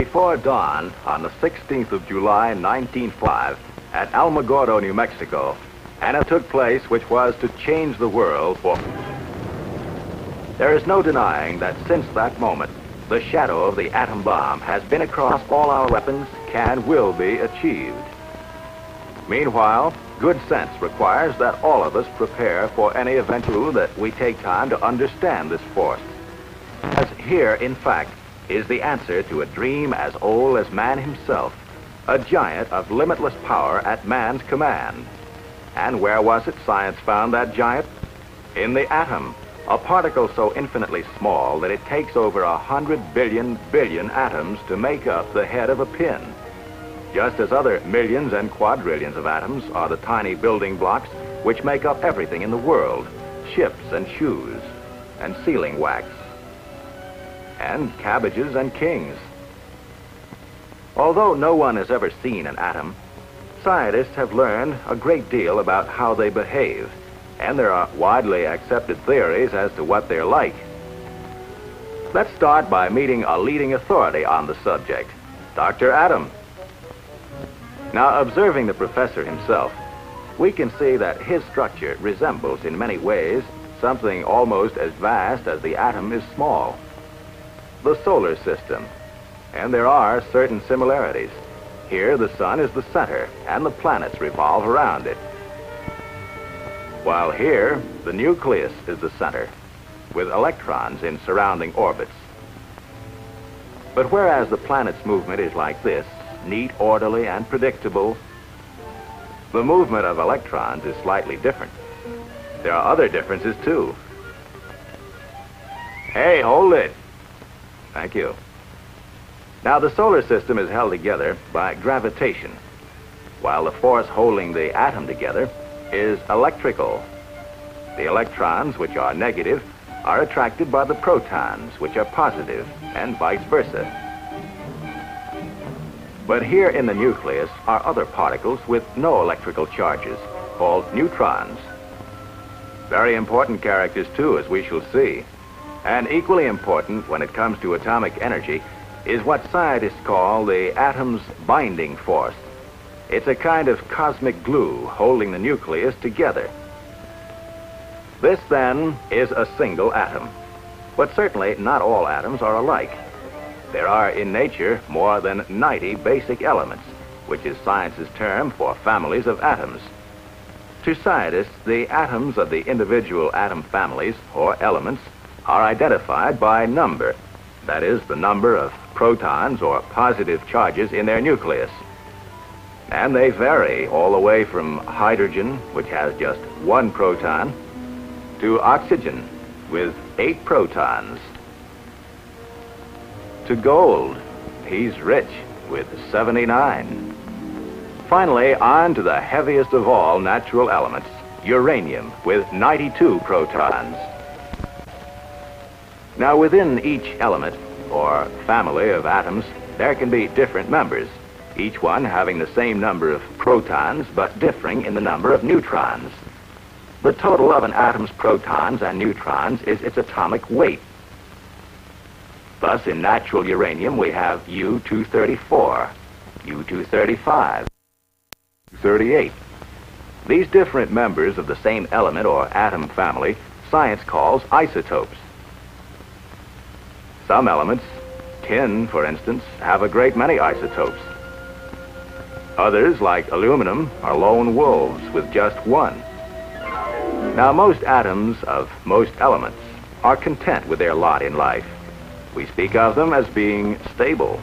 before dawn on the 16th of July, 1905, at Alamogordo, New Mexico, and it took place which was to change the world for... There is no denying that since that moment, the shadow of the atom bomb has been across all our weapons, can, will be achieved. Meanwhile, good sense requires that all of us prepare for any eventuality that we take time to understand this force. As here, in fact, is the answer to a dream as old as man himself, a giant of limitless power at man's command. And where was it science found that giant? In the atom, a particle so infinitely small that it takes over 100 billion atoms to make up the head of a pin. Just as other millions and quadrillions of atoms are the tiny building blocks which make up everything in the world, ships and shoes, and sealing wax, and cabbages and kings. Although no one has ever seen an atom, scientists have learned a great deal about how they behave, and there are widely accepted theories as to what they're like. Let's start by meeting a leading authority on the subject, Dr. Atom. Now, observing the professor himself, we can see that his structure resembles in many ways something almost as vast as the atom is small. The solar system. And there are certain similarities. Here, the sun is the center, and the planets revolve around it. While here, the nucleus is the center, with electrons in surrounding orbits. But whereas the planet's movement is like this, neat, orderly, and predictable, the movement of electrons is slightly different. There are other differences, too. Hey, hold it. Thank you. Now, the solar system is held together by gravitation, while the force holding the atom together is electrical. The electrons, which are negative, are attracted by the protons, which are positive, and vice versa. But here in the nucleus are other particles with no electrical charges, called neutrons. Very important characters, too, as we shall see. And equally important when it comes to atomic energy is what scientists call the atom's binding force. It's a kind of cosmic glue holding the nucleus together. This, then, is a single atom. But certainly not all atoms are alike. There are in nature more than 90 basic elements, which is science's term for families of atoms. To scientists, the atoms of the individual atom families, or elements, are identified by number. That is, the number of protons or positive charges in their nucleus. And they vary all the way from hydrogen, which has just 1 proton, to oxygen with 8 protons, to gold. He's rich with 79. Finally, on to the heaviest of all natural elements, uranium, with 92 protons. Now, within each element, or family of atoms, there can be different members, each one having the same number of protons, but differing in the number of neutrons. The total of an atom's protons and neutrons is its atomic weight. Thus, in natural uranium, we have U-234, U-235, U-38. These different members of the same element or atom family, science calls isotopes. Some elements, tin, for instance, have a great many isotopes. Others, like aluminum, are lone wolves with just 1. Now, most atoms of most elements are content with their lot in life. We speak of them as being stable.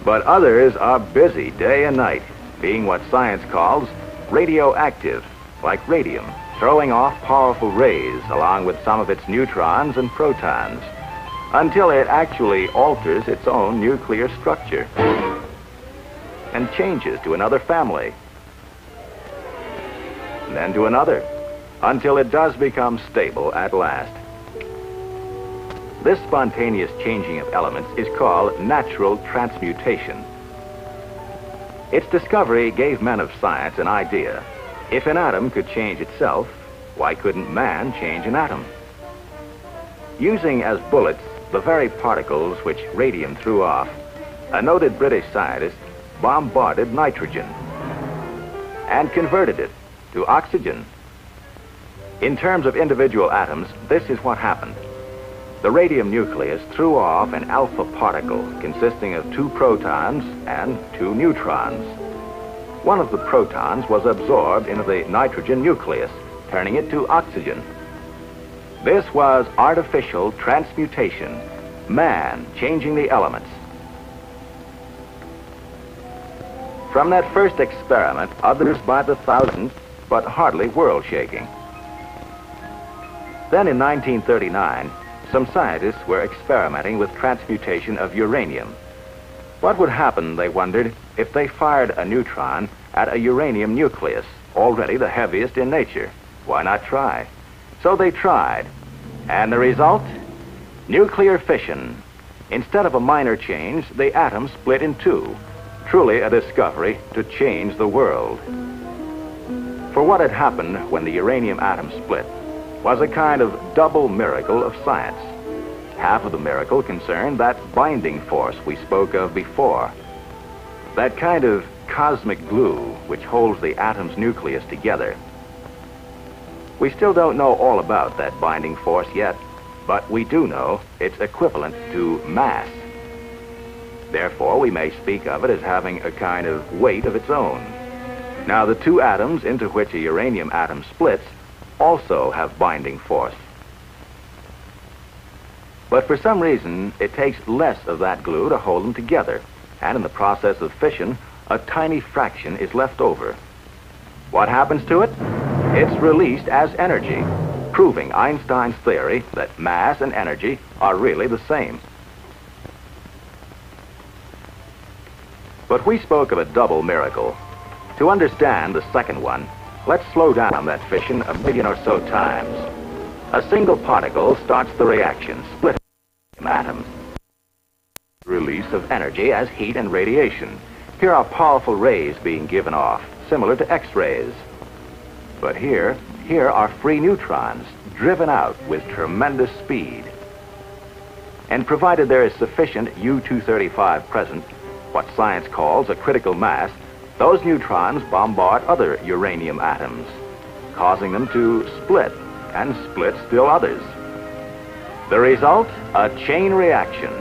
But others are busy day and night, being what science calls radioactive, like radium, throwing off powerful rays along with some of its neutrons and protons, until it actually alters its own nuclear structure and changes to another family, and then to another, until it does become stable at last. This spontaneous changing of elements is called natural transmutation. Its discovery gave men of science an idea. If an atom could change itself, why couldn't man change an atom? Using as bullets the very particles which radium threw off, a noted British scientist bombarded nitrogen and converted it to oxygen. In terms of individual atoms, this is what happened. The radium nucleus threw off an alpha particle consisting of 2 protons and 2 neutrons. One of the protons was absorbed into the nitrogen nucleus, turning it to oxygen. This was artificial transmutation, man changing the elements. From that first experiment, others by the thousands, but hardly world-shaking. Then in 1939, some scientists were experimenting with transmutation of uranium. What would happen, they wondered, if they fired a neutron at a uranium nucleus, already the heaviest in nature? Why not try? So they tried. And the result? Nuclear fission. Instead of a minor change, the atom split in 2. Truly a discovery to change the world. For what had happened when the uranium atom split was a kind of double miracle of science. Half of the miracle concerned that binding force we spoke of before. That kind of cosmic glue which holds the atom's nucleus together. We still don't know all about that binding force yet, but we do know it's equivalent to mass. Therefore, we may speak of it as having a kind of weight of its own. Now, the 2 atoms into which a uranium atom splits also have binding force. But for some reason, it takes less of that glue to hold them together, and in the process of fission, a tiny fraction is left over. What happens to it? It's released as energy, proving Einstein's theory that mass and energy are really the same. But we spoke of a double miracle. To understand the second one, let's slow down that fission a million or so times. A single particle starts the reaction, splitting atoms. Release of energy as heat and radiation. Here are powerful rays being given off, similar to X-rays. But here are free neutrons, driven out with tremendous speed. And provided there is sufficient U-235 present, what science calls a critical mass, those neutrons bombard other uranium atoms, causing them to split, and split still others. The result? A chain reaction.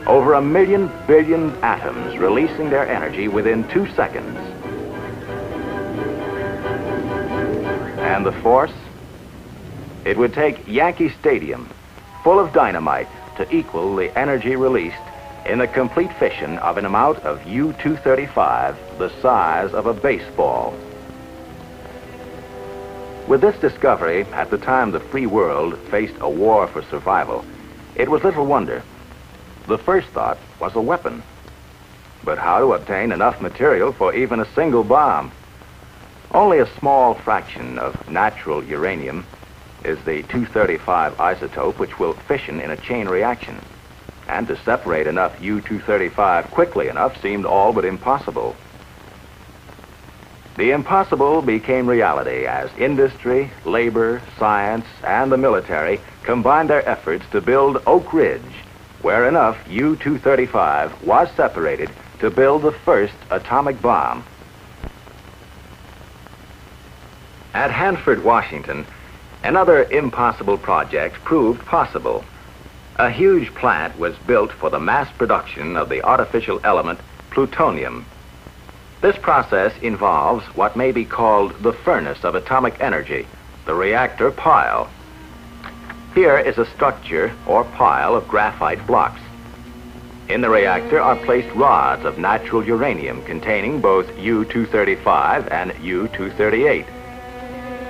Over 1 million billion atoms releasing their energy within 2 seconds. And the force? It would take Yankee Stadium, full of dynamite, to equal the energy released in the complete fission of an amount of U-235 the size of a baseball. With this discovery, at the time the free world faced a war for survival, it was little wonder. The first thought was a weapon. But how to obtain enough material for even a single bomb? Only a small fraction of natural uranium is the 235 isotope which will fission in a chain reaction. And to separate enough U-235 quickly enough seemed all but impossible. The impossible became reality as industry, labor, science, and the military combined their efforts to build Oak Ridge, where enough U-235 was separated to build the first atomic bomb. At Hanford, Washington, another impossible project proved possible. A huge plant was built for the mass production of the artificial element plutonium. This process involves what may be called the furnace of atomic energy, the reactor pile. Here is a structure or pile of graphite blocks. In the reactor are placed rods of natural uranium containing both U-235 and U-238.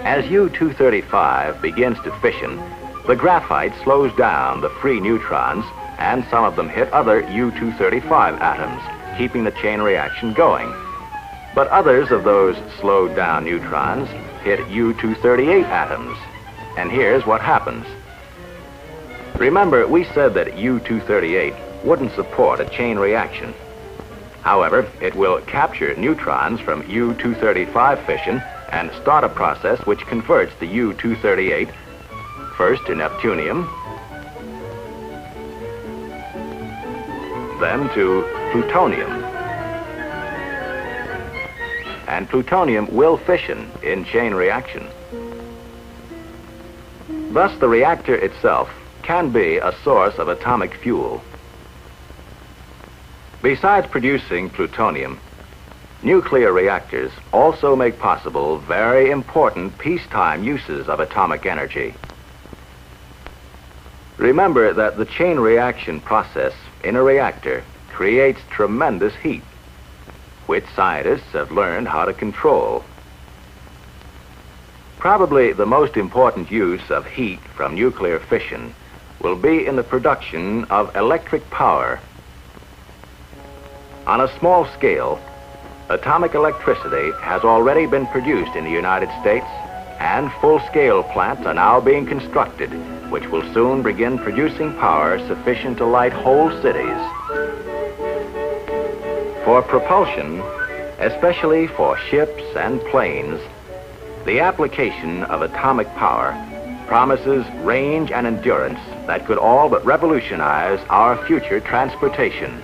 As U-235 begins to fission, the graphite slows down the free neutrons, and some of them hit other U-235 atoms, keeping the chain reaction going. But others of those slowed down neutrons hit U-238 atoms. And here's what happens. Remember, we said that U-238 wouldn't support a chain reaction. However, it will capture neutrons from U-235 fission and start a process which converts the U-238 first to neptunium, then to plutonium. And plutonium will fission in chain reaction. Thus, the reactor itself can be a source of atomic fuel. Besides producing plutonium, nuclear reactors also make possible very important peacetime uses of atomic energy. Remember that the chain reaction process in a reactor creates tremendous heat, which scientists have learned how to control. Probably the most important use of heat from nuclear fission will be in the production of electric power. On a small scale, atomic electricity has already been produced in the United States, and full-scale plants are now being constructed, which will soon begin producing power sufficient to light whole cities. For propulsion, especially for ships and planes, the application of atomic power promises range and endurance that could all but revolutionize our future transportation.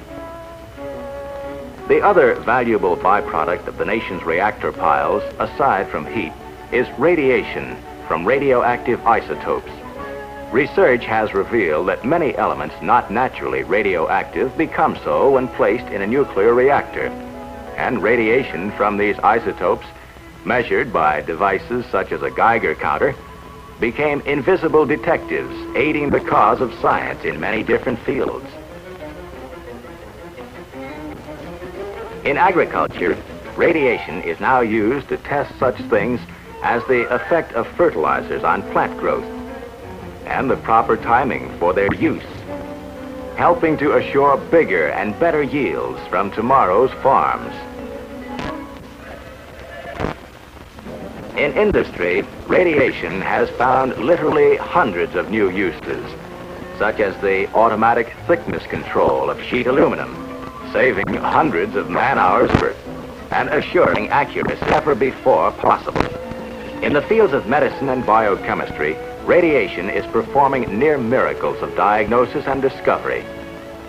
The other valuable byproduct of the nation's reactor piles, aside from heat, is radiation from radioactive isotopes. Research has revealed that many elements not naturally radioactive become so when placed in a nuclear reactor. And radiation from these isotopes, measured by devices such as a Geiger counter, became invisible detectives aiding the cause of science in many different fields. In agriculture, radiation is now used to test such things as the effect of fertilizers on plant growth and the proper timing for their use, helping to assure bigger and better yields from tomorrow's farms. In industry, radiation has found literally hundreds of new uses, such as the automatic thickness control of sheet aluminum, saving hundreds of man-hours and assuring accuracy never before possible. In the fields of medicine and biochemistry, radiation is performing near miracles of diagnosis and discovery.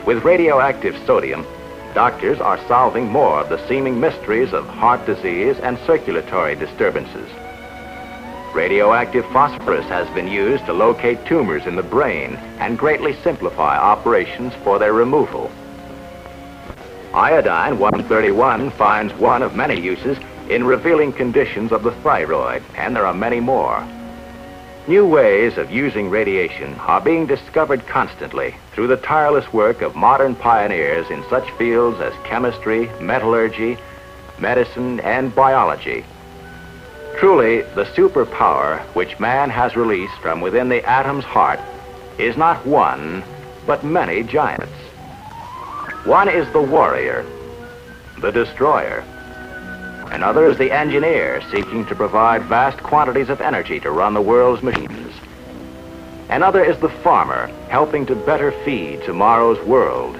With radioactive sodium, doctors are solving more of the seeming mysteries of heart disease and circulatory disturbances. Radioactive phosphorus has been used to locate tumors in the brain and greatly simplify operations for their removal. Iodine-131 finds one of many uses in revealing conditions of the thyroid, and there are many more. New ways of using radiation are being discovered constantly through the tireless work of modern pioneers in such fields as chemistry, metallurgy, medicine, and biology. Truly, the superpower which man has released from within the atom's heart is not one, but many giants. One is the warrior, the destroyer. Another is the engineer seeking to provide vast quantities of energy to run the world's machines. Another is the farmer helping to better feed tomorrow's world.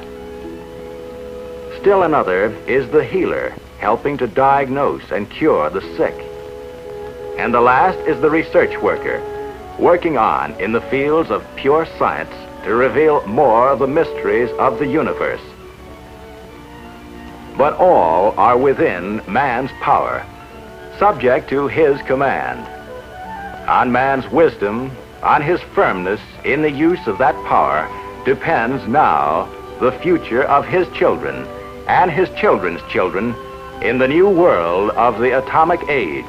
Still another is the healer helping to diagnose and cure the sick. And the last is the research worker working on in the fields of pure science to reveal more of the mysteries of the universe. But all are within man's power, subject to his command. On man's wisdom, on his firmness in the use of that power, depends now the future of his children and his children's children in the new world of the atomic age.